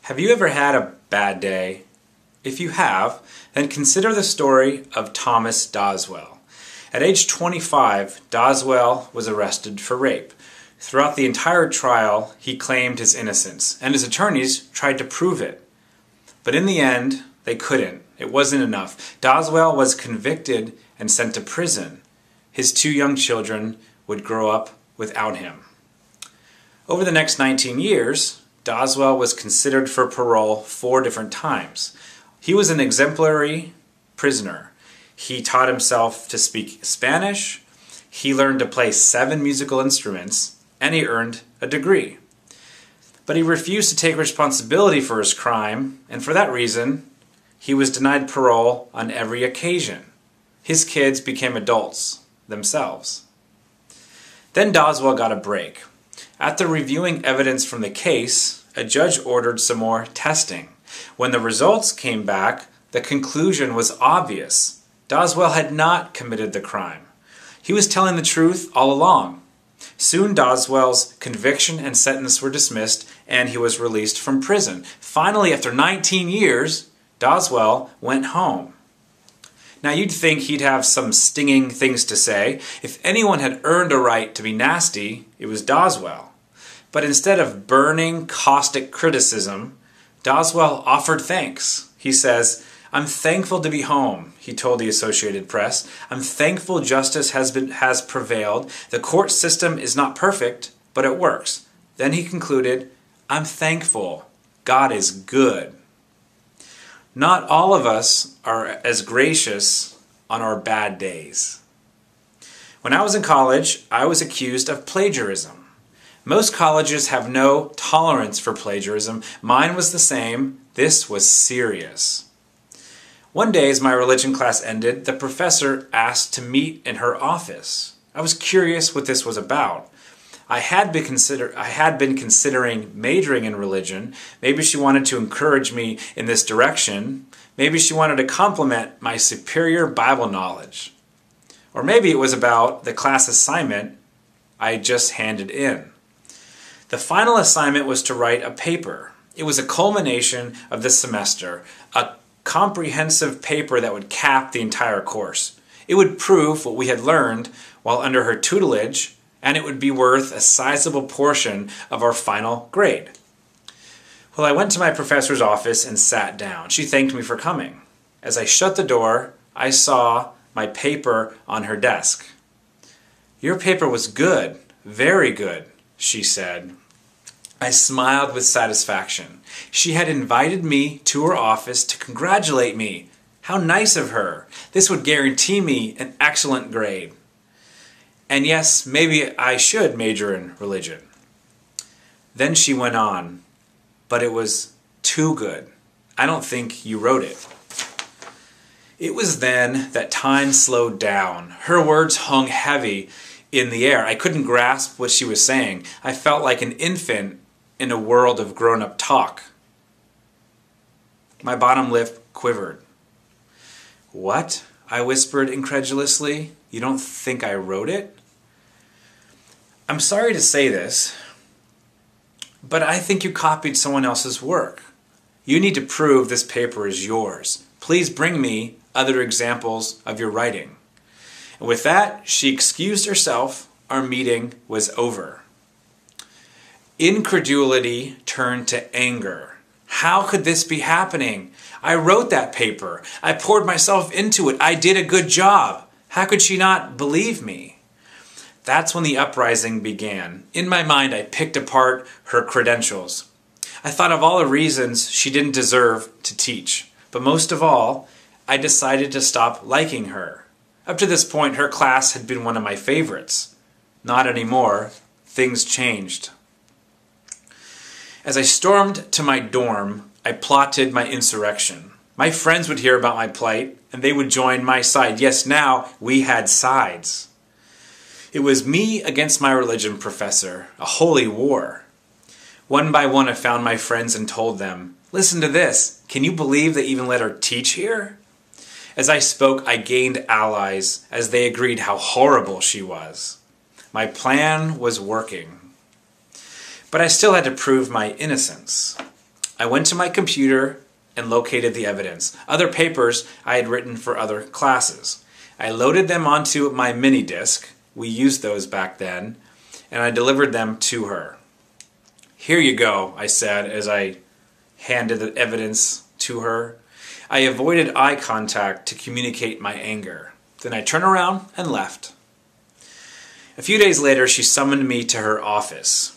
Have you ever had a bad day? If you have, then consider the story of Thomas Doswell. At age 25, Doswell was arrested for rape. Throughout the entire trial, he claimed his innocence, and his attorneys tried to prove it. But in the end, they couldn't. It wasn't enough. Doswell was convicted and sent to prison. His two young children would grow up without him. Over the next 19 years, Doswell was considered for parole 4 different times. He was an exemplary prisoner. He taught himself to speak Spanish, he learned to play 7 musical instruments, and he earned a degree. But he refused to take responsibility for his crime, and for that reason, he was denied parole on every occasion. His kids became adults themselves. Then Doswell got a break. After reviewing evidence from the case, a judge ordered some more testing. When the results came back, the conclusion was obvious. Doswell had not committed the crime. He was telling the truth all along. Soon Doswell's conviction and sentence were dismissed, and he was released from prison. Finally, after 19 years, Doswell went home. Now you'd think he'd have some stinging things to say. If anyone had earned a right to be nasty, it was Doswell. But instead of burning, caustic criticism, Doswell offered thanks. He says, "I'm thankful to be home," he told the Associated Press. "I'm thankful justice has prevailed. The court system is not perfect, but it works." Then he concluded, "I'm thankful. God is good." Not all of us are as gracious on our bad days. When I was in college, I was accused of plagiarism. Most colleges have no tolerance for plagiarism. Mine was the same. This was serious. One day, as my religion class ended, the professor asked to meet in her office. I was curious what this was about. I had been considering majoring in religion. Maybe she wanted to encourage me in this direction. Maybe she wanted to compliment my superior Bible knowledge. Or maybe it was about the class assignment I just handed in. The final assignment was to write a paper. It was a culmination of the semester, a comprehensive paper that would cap the entire course. It would prove what we had learned while under her tutelage, and it would be worth a sizable portion of our final grade. Well, I went to my professor's office and sat down. She thanked me for coming. As I shut the door, I saw my paper on her desk. "Your paper was good, very good," she said. I smiled with satisfaction. She had invited me to her office to congratulate me. How nice of her. This would guarantee me an excellent grade. And yes, maybe I should major in religion. Then she went on, "But it was too good. I don't think you wrote it." It was then that time slowed down. Her words hung heavy in the air. I couldn't grasp what she was saying. I felt like an infant in a world of grown-up talk. My bottom lip quivered. "What?" I whispered incredulously. "You don't think I wrote it?" "I'm sorry to say this, but I think you copied someone else's work. You need to prove this paper is yours. Please bring me other examples of your writing." And with that, she excused herself. Our meeting was over. Incredulity turned to anger. How could this be happening? I wrote that paper. I poured myself into it. I did a good job. How could she not believe me? That's when the uprising began. In my mind, I picked apart her credentials. I thought of all the reasons she didn't deserve to teach. But most of all, I decided to stop liking her. Up to this point, her class had been one of my favorites. Not anymore. Things changed. As I stormed to my dorm, I plotted my insurrection. My friends would hear about my plight, and they would join my side. Yes, now we had sides. It was me against my religion professor, a holy war. One by one I found my friends and told them, "Listen to this. Can you believe they even let her teach here?" As I spoke, I gained allies as they agreed how horrible she was. My plan was working. But I still had to prove my innocence. I went to my computer and located the evidence, other papers I had written for other classes. I loaded them onto my mini disc, we used those back then, and I delivered them to her. "Here you go," I said as I handed the evidence to her. I avoided eye contact to communicate my anger. Then I turned around and left. A few days later, she summoned me to her office.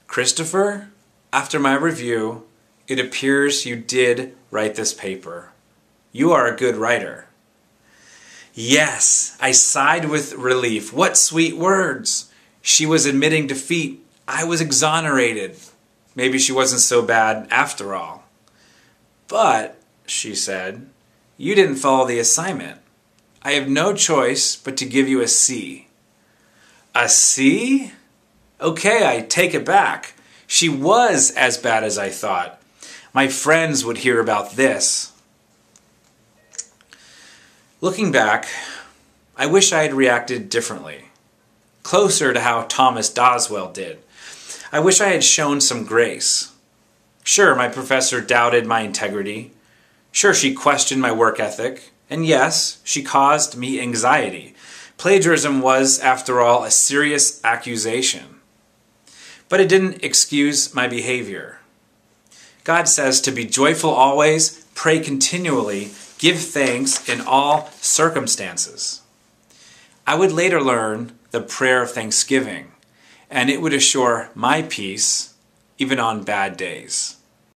"Christopher, after my review, it appears you did write this paper. You are a good writer." Yes, I sighed with relief. What sweet words! She was admitting defeat. I was exonerated. Maybe she wasn't so bad after all. "But," she said, "you didn't follow the assignment. I have no choice but to give you a C." A C? Okay, I take it back. She was as bad as I thought. My friends would hear about this. Looking back, I wish I had reacted differently, closer to how Thomas Doswell did. I wish I had shown some grace. Sure, my professor doubted my integrity. Sure, she questioned my work ethic. And yes, she caused me anxiety. Plagiarism was, after all, a serious accusation. But it didn't excuse my behavior. God says to be joyful always, pray continually, give thanks in all circumstances. I would later learn the prayer of thanksgiving, and it would assure my peace even on bad days.